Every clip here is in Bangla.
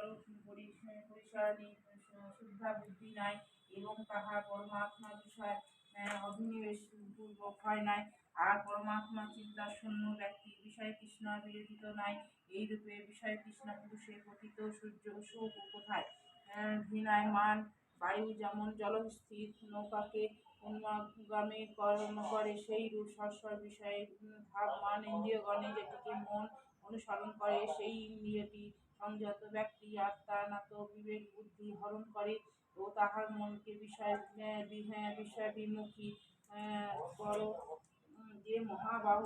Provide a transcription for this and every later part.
পরিসরণী শুদ্ধা বুদ্ধি নাই এবং তাহা পরমাত্মা বিষয় অভিনিবেশ পূর্বক হয় নাই। আর পরমাত্মা চিন্তা শূন্য ব্যক্তি বিষয় কৃষ্ণ বিরোধিত নাই। এইরূপে বিষয় কৃষ্ণ পুরুষের পতিত সূর্য শোক কোথায়। ঘৃণায়মান বায়ু যেমন জলস্থির নৌকাকে উন্মাগামী কর্ম করে, সেই রূপ সস্বর বিষয়ে ভাবমান ইন্দ্রিয়গণে যেটিকে মন অনুসরণ করে, সেই ইন্দ্রিয়টি সংযত ব্যক্তি আত্মানাত বিবেক বুদ্ধি হরণ করে ও তাহার মনকে বিষয় বিমুখী বড় যে মহাবাহ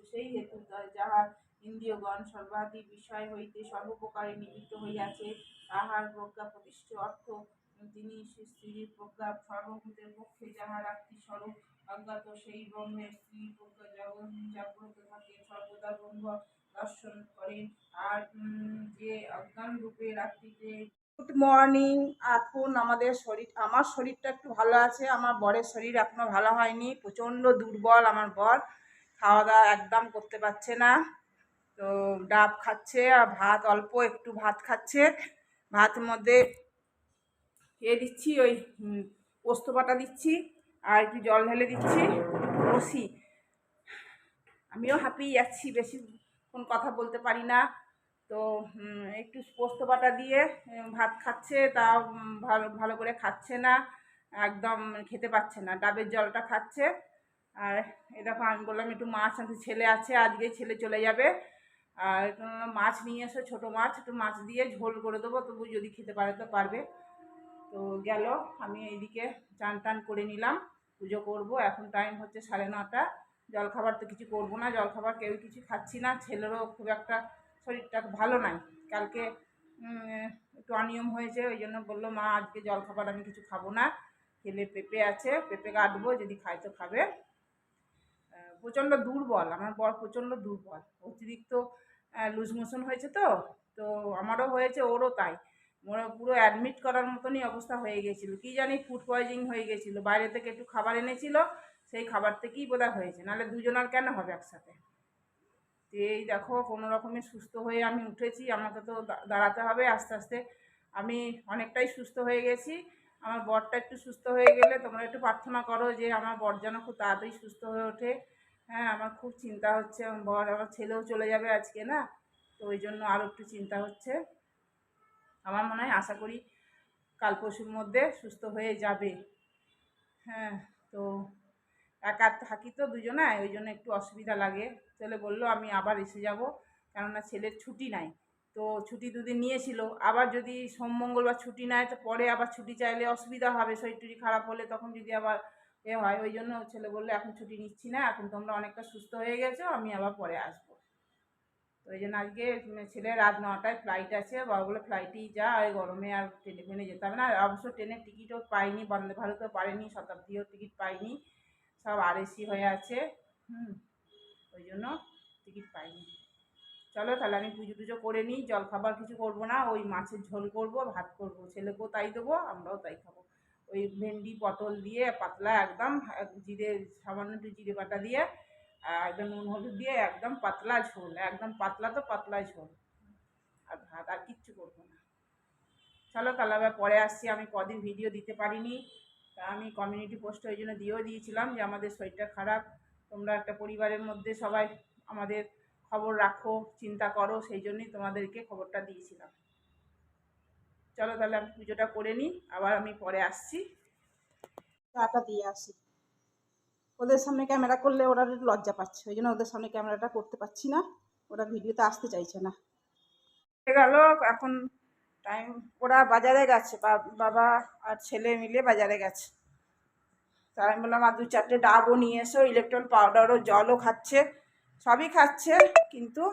সেই হেতু যাহার ইন্দ্রিয়গণ সর্বাধিক বিষয় হইতে সর্বপ্রকারে নিবৃত্ত হইয়াছে, তাহার প্রজ্ঞা প্রতিষ্ঠ অর্থ তিনি স্ত্রীর প্রজ্ঞা সর্বভূতের পক্ষে যাহার আত্মস্বরূপ অজ্ঞাত, সেই ব্রহ্মের স্ত্রী প্রজ্ঞা জাগ্রত থাকে সর্বদা ব্রহ্ম দর্শন করেন। আর যে অজ্ঞান রূপে রাত্রিতে। Good morning. এখন আমার শরীরটা একটু ভালো আছে, আমার বরের শরীর এখনো ভালো হয়নি, প্রচণ্ড দুর্বল। আমার বর খাওয়া দাওয়া একদম করতে পারছে না, তো ডাব খাচ্ছে আর ভাত অল্প একটু ভাত খাচ্ছে। ভাতের মধ্যে দিচ্ছি ওই পোস্ত বাটা দিচ্ছি আর একটু জল ঢেলে দিচ্ছি, বসি। আমিও হাঁপিয়ে যাচ্ছি, বেশিক্ষণ কথা বলতে পারি না, তো একটু পোস্ত বাটা দিয়ে ভাত খাচ্ছে, তাও ভালো করে খাচ্ছে না, একদম খেতে পাচ্ছে না, ডাবের জলটা খাচ্ছে। আর এরকম আমি বললাম একটু মাছ আনতে, ছেলে আছে, আজকে ছেলে চলে যাবে, আর মাছ নিয়ে এসে ছোটো মাছ, একটু মাছ দিয়ে ঝোল করে দেবো, তবু যদি খেতে পারে তো পারবে। তো গেল, আমি এইদিকে চান টান করে নিলাম, পুজো করব। এখন টাইম হচ্ছে 9:30। জলখাবার তো কিছু করবো না, জলখাবার কেউ কিছু খাচ্ছি না, ছেলেরও খুব একটা শরীরটা ভালো নাই, কালকে একটু অনিয়ম হয়েছে, ওই জন্য বললো মা আজকে জলখাবার আমি কিছু খাবো না, খেলে পেঁপে আছে, পেঁপে কাটবো, যদি খায় তো খাবে। প্রচণ্ড দুর্বল আমার বর, প্রচণ্ড দুর্বল, অতিরিক্ত লুজ মোশন হয়েছে, তো আমারও হয়েছে, ওরও তাই। পুরো অ্যাডমিট করার মতনই অবস্থা হয়ে গেছিলো, কি জানি ফুড পয়জনিং হয়ে গেছিলো, বাইরে থেকে একটু খাবার এনেছিল, সেই খাবার থেকেই বোধহয় হয়েছে, নাহলে দুজনের কেন হবে একসাথে। এই দেখো কোনো রকমে সুস্থ হয়ে আমি উঠেছি, আমাকে তো দাঁড়াতে হবে আস্তে আস্তে। আমি অনেকটাই সুস্থ হয়ে গেছি, আমার বরটা একটু সুস্থ হয়ে গেলে তোমরা একটু প্রার্থনা করো যে আমার বর যেন খুব তাড়াতাড়ি সুস্থ হয়ে ওঠে। হ্যাঁ, আমার খুব চিন্তা হচ্ছে, আমার ছেলেও চলে যাবে আজকে না, তো ওই জন্য আরও একটু চিন্তা হচ্ছে। আমার মনে হয়, আশা করি কাল পরশুর মধ্যে সুস্থ হয়ে যাবে। হ্যাঁ, তো একা থাকি তো দুজনে, ওই জন্য একটু অসুবিধা লাগে। ছেলে বললো আমি আবার এসে যাব, কেননা ছেলের ছুটি নাই, তো ছুটি দুদিন নিয়েছিল, আবার যদি সোম মঙ্গলবার ছুটি নেয় তো পরে আবার ছুটি চাইলে অসুবিধা হবে, শরীর টরীর খারাপ হলে তখন যদি আবার হয়, ওই জন্য ছেলে বললো এখন ছুটি নিচ্ছি না, এখন তোমরা অনেকটা সুস্থ হয়ে গেছো, আমি আবার পরে আসবো। তো ওই জন্য আজকে ছেলে রাত 9টায় ফ্লাইট আছে, বাবা বলে ফ্লাইটেই যা, আর গরমে আর ট্রেনে যেতে হবে না। অবশ্য ট্রেনের টিকিটও পাইনি, বন্দে ভারতও পারেনি, শতাব্দীও টিকিট পাইনি, সব আরএসি হয়ে আছে। ওই জন্য টিকিট পাইনি। চলো তাহলে আমি পুজো টুজো করে নিই, জল খাবার কিছু করবো না, ওই মাছের ঝোল করব, ভাত করবো, ছেলেকেও তাই দেবো, আমরাও তাই খাবো। ওই ভেন্ডি পটল দিয়ে পাতলা একদম, জিরে সামান্য একটু জিরে বাটা দিয়ে একদম নুন হলুদ দিয়ে একদম পাতলা ঝোল, একদম পাতলা তো পাতলা ঝোল, আর ভাত, আর কিচ্ছু করবো না। চলো তাহলে আবার পরে আসছি। আমি কদিন ভিডিও দিতে পারিনি, তা আমি কমিউনিটি পোস্টে ওই জন্য দিয়েছিলাম যে আমাদের শরীরটা খারাপ, তোমরা একটা পরিবারের মধ্যে সবাই আমাদের খবর রাখো, চিন্তা করো, সেই জন্যই তোমাদেরকে খবরটা দিয়েছিলাম। চলো তাহলে আমি পুজোটা করে নিই, আবার আমি পরে আসছি, চাটা দিয়ে আসি। ওদের সামনে ক্যামেরা করলে ওরা একটু লজ্জা পাচ্ছে, ওই জন্য ওদের সামনে ক্যামেরাটা করতে পারছি না, ওরা ভিডিওতে আসতে চাইছে না। গেল এখন টাইম, ওরা বাজারে গেছে, বাবা আর ছেলে মিলে বাজারে গেছে, তাই আমি বললাম আর 2-4টে ডাবও নিয়ে এসো, ইলেকট্রল পাউডারও, জলও খাচ্ছে, সবই খাচ্ছে, কিন্তু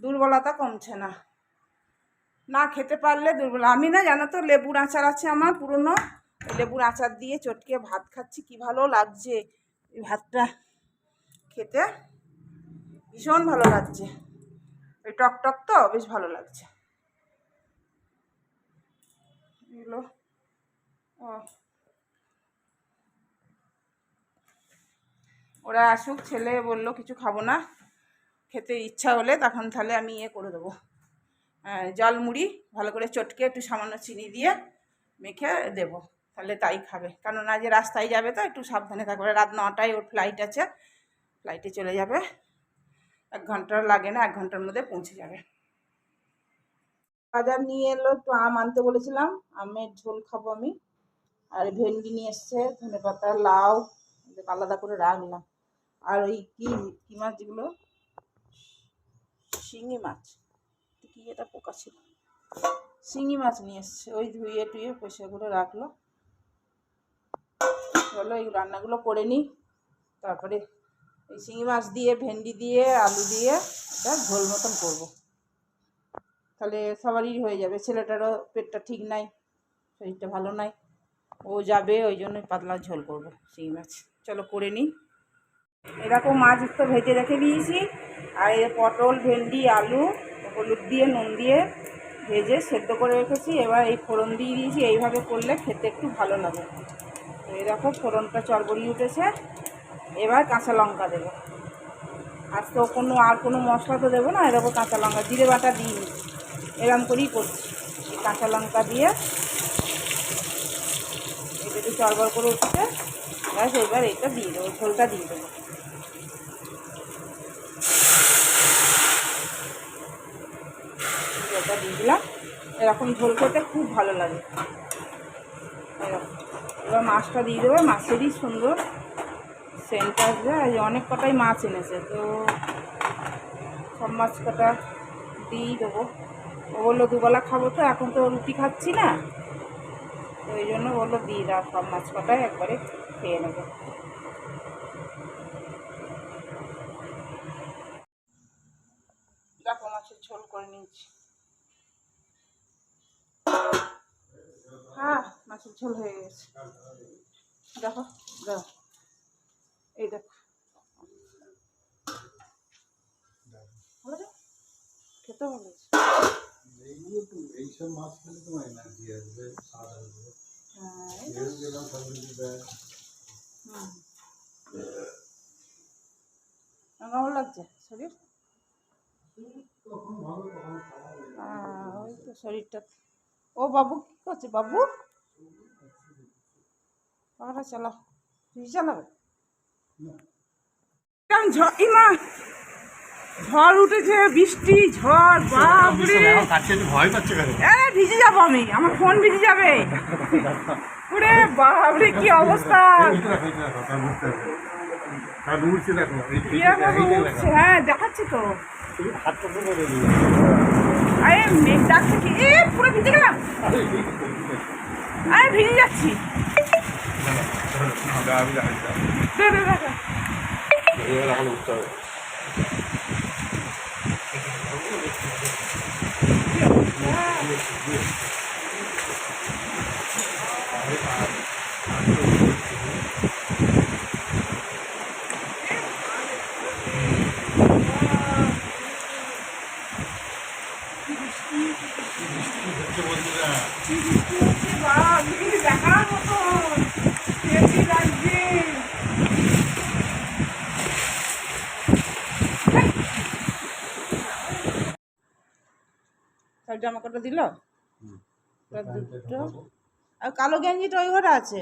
দুর্বলতা কমছে না, না খেতে পারলে দুর্বল। আমি না জানো তো, লেবুর আচার আছে আমার পুরনো, লেবুর আচার দিয়ে চটকে ভাত খাচ্ছি, কি ভালো লাগছে এই ভাতটা খেতে, ভীষণ ভালো লাগছে, ওই টক টক তো বেশ ভালো লাগছে এগুলো। ওরা আসুক, ছেলে বললো কিছু খাবো না, খেতে ইচ্ছা হলে তখন তাহলে আমি করে দেবো, জল মুড়ি ভালো করে চটকে একটু সামান্য চিনি দিয়ে মেখে দেবো, তাহলে তাই খাবে। কেননা যে রাস্তায় যাবে তো একটু সাবধানে থাকবে, রাত 9টায় ওর ফ্লাইট আছে, ফ্লাইটে চলে যাবে, 1 ঘন্টা লাগে না, 1 ঘন্টার মধ্যে পৌঁছে যাবে। বাজার নিয়ে এলো, একটু আম আনতে বলেছিলাম, আমের ঝোল খাবো আমি। আর ভেন্ডি নিয়ে এসছে, ধনেপাতা, লাউ আলাদা করে রাখলাম। আর ওই কি মাছ যেগুলো, শিঙি মাছ, কি এটা পোকা ছিল, শিঙি মাছ নিয়ে এসছে, ওই ধুয়ে টুয়ে পয়সা করে রাখলো। চলো এই রান্নাগুলো করে নিই, তারপরে এই শিঙি মাছ দিয়ে ভেন্ডি দিয়ে আলু দিয়ে এটা ঝোল মতন করবো, তাহলে সবারই হয়ে যাবে। ছেলেটারও পেটটা ঠিক নাই, শরীরটা ভালো নাই, ও যাবে, ওই জন্যই পাতলা ঝোল করবো শিঙি মাছ। চলো করে নিই। এরকম মাছ তো ভেজে রেখে দিয়েছি, আর এই পটল, ভেন্ডি, আলু হলুদ দিয়ে নুন দিয়ে ভেজে সেদ্ধ করে রেখেছি। এবার এই ফোড়ন দিয়ে দিয়েছি, এইভাবে করলে খেতে একটু ভালো লাগে। তো এই দেখো ফোড়নটা চড়বড়িয়ে উঠেছে, এবার কাঁচা লঙ্কা দেবো। আর তো আর কোনো মশলা তো দেবো না, এরকম কাঁচা লঙ্কা, জিরে বাটা দিইনি, এরকম করেই করছি। এই কাঁচা লঙ্কা দিয়ে এটা একটু চড়বড় করে উঠছে, ব্যাস এবার এটা দিয়ে দেবো, ঝোলটা দিয়ে দেবো। ঝোলটা দিয়ে দিলাম, এরকম ঝোল খেতে খুব ভালো লাগে এরকম। এবার মাছটা দিয়ে দেবো, মাছেরই সুন্দর সেন্ট আসবে। অনেক কটাই মাছ এনেছে, তো সব মাছ কটা দিয়েই দেবো। ও বললো দুবেলা খাবো, তো এখন তো রুটি খাচ্ছি না, তো ওই জন্য বললো দিয়ে দাও, সব মাছ কটাই একবারে খেয়ে নেবো। দেখো মাছের ঝোল করে নিয়েছি, হ্যাঁ মাছের ঝোল হয়ে গেছে। দেখো দেখো, এই দেখো ভালো, খেতে ভালো হয়েছে। এইসব মাছ খেলে তোমার এনার্জি আসবে, স্বাদ আসবে। ভালো লাগছে শরীর, ওই তো শরীরটা। ও বাবু কি করছে, বাবু পাখাটা চালাও, তুই চালাবে। ইমা ঝড় উঠেছে, বৃষ্টি ঝড়, বাপরে ভয় পাচ্ছে, ভিজে যাবো আমি, আমার ফোন ভিজে যাবে। ওরে বাপরে কি অবস্থা, হ্যাঁ দেখাচ্ছি তো, আরে মেঘ ডাকছে কি, পুরো ভিজে গেলাম, আরে ভিজে যাচ্ছি। দেখার মতন লাগছে। সব জামা কাপড় দিল, দুটো আর কালো গেঞ্জিটা ওই ঘরে আছে,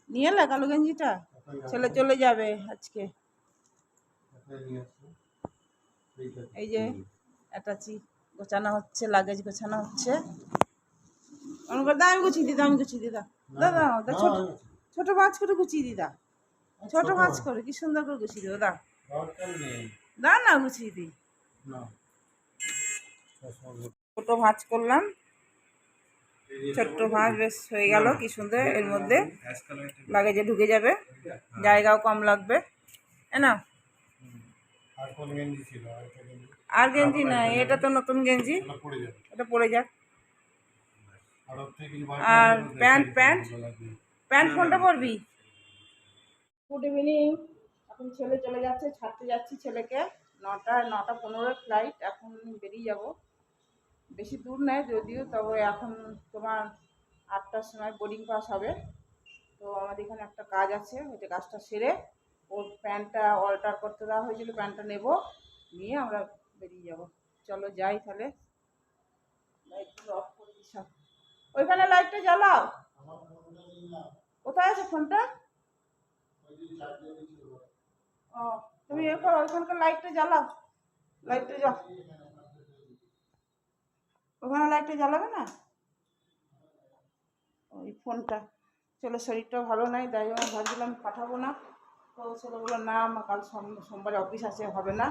নিয়ে এলে কালো গেঞ্জিটা, ছেলে চলে যাবে আজকে। এই যে অ্যাটাচি গোছানো হচ্ছে, লাগেজ গোছানো হচ্ছে। দা আমি গুছিয়ে দিদা, আমি গুছিয়ে দিদা, দাদা ছোট ছোট মাছ করে গুছিয়ে দিদা, ছোট মাছ করে কি সুন্দর করে গুছিয়ে দেবো, দা দা না গুছিয়ে দিই। ছোট ভাঁজ করলাম, ছোট্ট ভাঁজ বেশ হয়ে গেল, কি সুন্দর, এর মধ্যে লাগেজে ঢুকে যাবে, জায়গাও কম লাগবে। না আর গেঞ্জি নাই, এটা তো নতুন গেঞ্জি, এটা পরে যাক। আর প্যান্ট প্যান্ট প্যান্ট কোনটা পরবি। গুড ইভিনিং, এখন ছেলে চলে যাচ্ছে, ছাড়তে যাচ্ছি ছেলেকে, 9:15 ফ্লাইট, এখন বেরিয়ে যাব। বেশি দূর নেয় যদিও, তবে এখন তোমার 8টার সময় বোর্ডিং পাস হবে। তো আমাদের এখানে একটা কাজ আছে, ওইটা কাজটা সেরে ওর প্যান্টটা অল্টার করতে দেওয়া হয়েছিল, প্যান্টটা নেব, নিয়ে আমরা বেরিয়ে যাব। চলো যাই তাহলে, লাইটগুলো অফ করে দিই সব। ওইখানে লাইটটা জ্বালাও। কোথায় আছে ফোনটা? ও, তুমি এ করো, ওইখানকার লাইটটা জ্বালাও। লাইটটা ওখানে লাইটটা জ্বালাবে না? ওই ফোনটা, চলো শরীরটা ভালো নাই, তাই জন্য ভাবছিলাম পাঠাবো না। তো ছেলে বললো না, আমার কাল সোমবারে অফিস আছে, হবে না,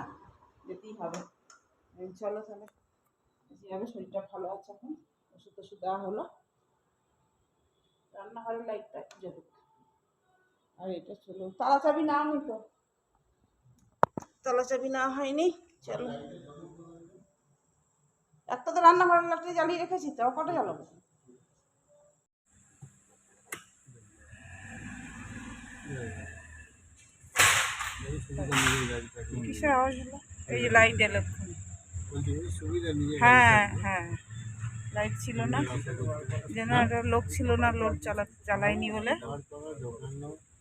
যেতেই হবে। চলো তাহলে যেভাবে, শরীরটা ভালো আছে এখন, ওষুধ টষুধ দেওয়া হলো। রান্নাঘরের লাইটটা জ্বলুক। আর এটা চলো, তালা চাবি না হয়নি তো, তালা চাবি না হয়নি। চলো, একটা তো রান্নাঘরের লাইটটা জ্বালিয়ে রেখেছি, তো কটা জ্বালাবো? কিসের আওয়াজ হলো? এই যে লাইট এলো এক্ষুনি। হ্যাঁ হ্যাঁ, লাইট ছিল না, জেনারেটর লোক ছিল না, লোড চালাইনি বলে।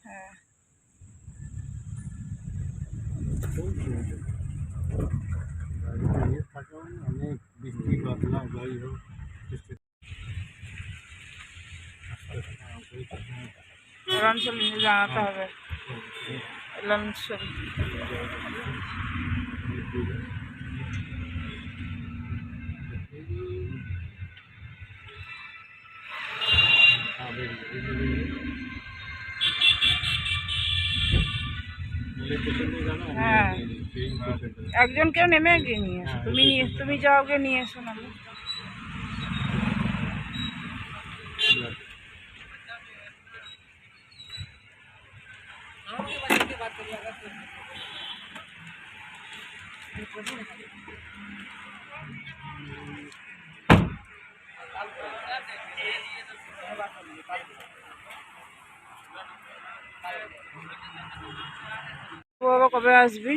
হ্যাঁ, অনেক বৃষ্টি বাদলা যাই হোক, অঞ্চল জানাতে হবে। লঞ্চল হ্যাঁ, একজনকেও নেমে গিয়ে নিয়ে এসো, তুমি যাও, গে নিয়ে এসো না। বাবা কবে আসবি?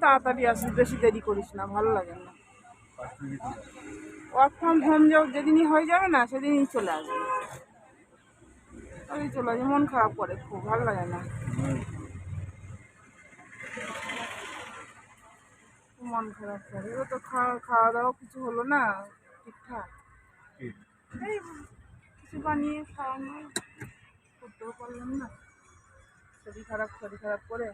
তাড়াতাড়ি আসিস, বেশি দেরি করিস না, ভালো লাগে না। ওয়ার্ক ফ্রম হোম যেদিনই হয়ে যাবে না, সেদিনই চলে আসবে। ওই চলে আসবে, মন খারাপ করে, খুব ভালো লাগে না, মন খারাপ করে। ও তো খাওয়া দাওয়া কিছু হলো না ঠিকঠাক, এই কিছু বানিয়ে খাওয়ানো করতেও পারলাম না, শরীর খারাপ করে।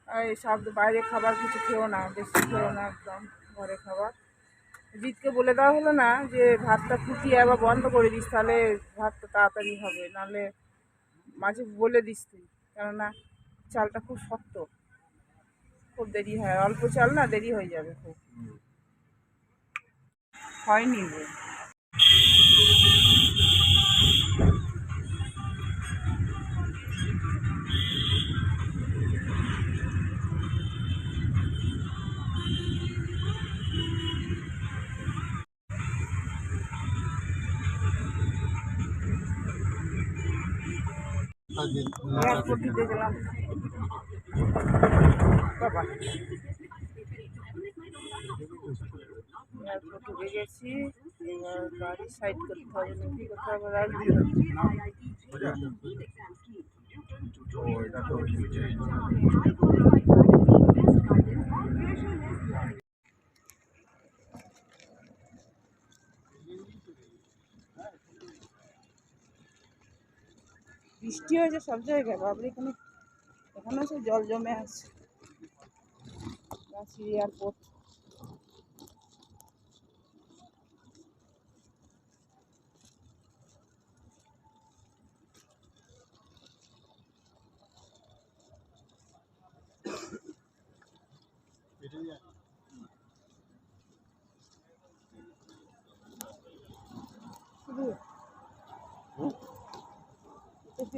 আর সব বাইরে খাবার কিছু খেও না, বেশি খেও না, একদম ঘরে খাবার। জিৎকে বলে দেওয়া হলো না যে ভাতটা ফুটিয়ে আবার বন্ধ করে দিস, তাহলে ভাতটা তাড়াতাড়ি হবে, নাহলে মাঝে বলে দিস তুই, কেননা চালটা খুব শক্ত, খুব দেরি হয়, অল্প চাল না, দেরি হয়ে যাবে খুব। হয়নি গো। এয়ারপোর্ট ঢুকে গেলাম বাবা, এয়ারপোর্ট ঢুকে গেছি। এবার গাড়ি সাইড করতে হবে নাকি, কোথাও আবার রাখবি? বৃষ্টি হয়েছে সব জায়গায়, বাবরে এখানেও সব জল জমে আছে। রাঁচি এয়ারপোর্ট।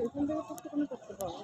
এখান থেকে করতে পারবো।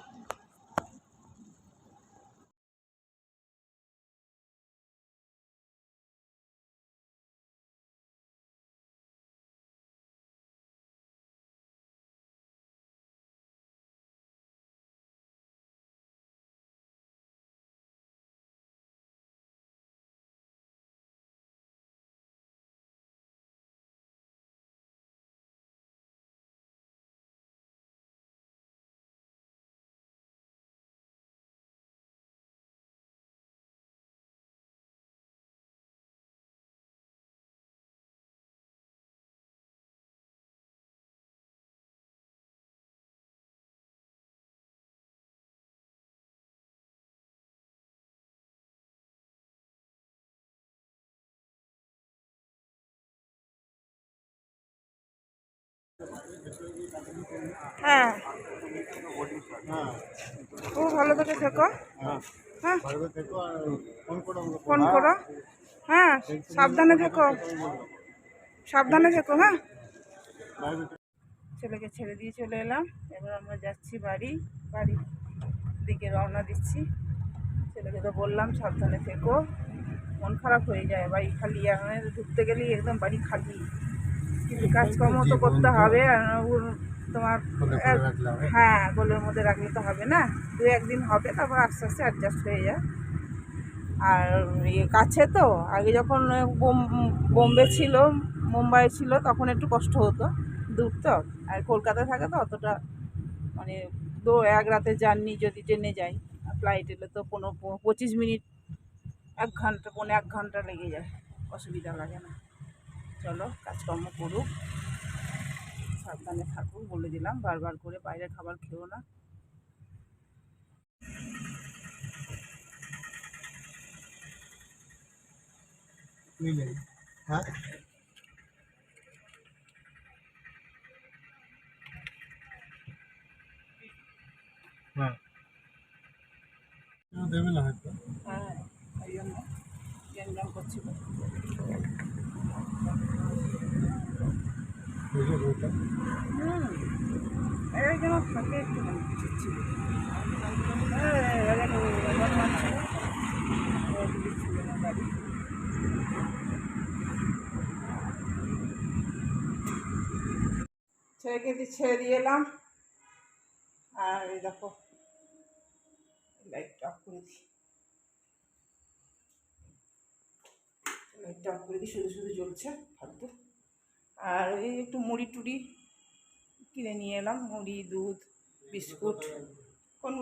হ্যাঁ, হ্যাঁ খুব ভালো থেকে থেকো। হ্যাঁ হ্যাঁ, ভালো থেকো আর ফোন করো আমাকে ফোন করো। হ্যাঁ, সাবধানে থেকো, সাবধানে থেকো। হ্যাঁ, বাই। ছেলেকে ছেড়ে দিয়ে চলে এলাম। এবার আমরা যাচ্ছি বাড়ির দিকে রওনা দিচ্ছি। ছেলেকে তো বললাম সাবধানে থেকো, মন খারাপ হয়ে যায় বাড়ি খালি, আমাদের ঢুকতে গেলেই একদম বাড়ি খালি। কিন্তু কাজকর্ম তো করতে হবে, আর তোমার হ্যাঁ গোলের মধ্যে রাখলে তো হবে না, 2-1 দিন হবে, তারপর আস্তে আস্তে অ্যাডজাস্ট হয়ে যায়। আর কাছে তো, আগে যখন বোম্বে ছিল, মুম্বাই ছিল, তখন একটু কষ্ট হতো, দূর তো। আর কলকাতায় থাকে তো অতটা, মানে 1 রাতের জার্নি যদি ট্রেনে যাই, ফ্লাইট এলে তো 25 মিনিট, 1 ঘন্টা, 1.5 ঘন্টা লেগে যায়, অসুবিধা লাগে না। চলো কাজকর্ম করুক, সাবধানে থাকুক, বলে দিলাম বারবার করে, বাইরের খাবার খেও না। হ্যাঁ হ্যাঁ দেবে না হয়তো। হ্যাঁ, ওই জন্য গ্যাঞ্জাম করছিল। এই যেন থাকে একটু ছিল। ছেলেকে ছেড়ে দিয়ে এলাম, আর এই দেখো লাইটটা অফ করে দিই, লাইটটা অফ করে দিই, শুধু শুধু জ্বলছে ফালতু। আর এই একটু মুড়ি টুড়ি কিনে নিয়ে এলাম, মুড়ি, দুধ, বিস্কুট। কোন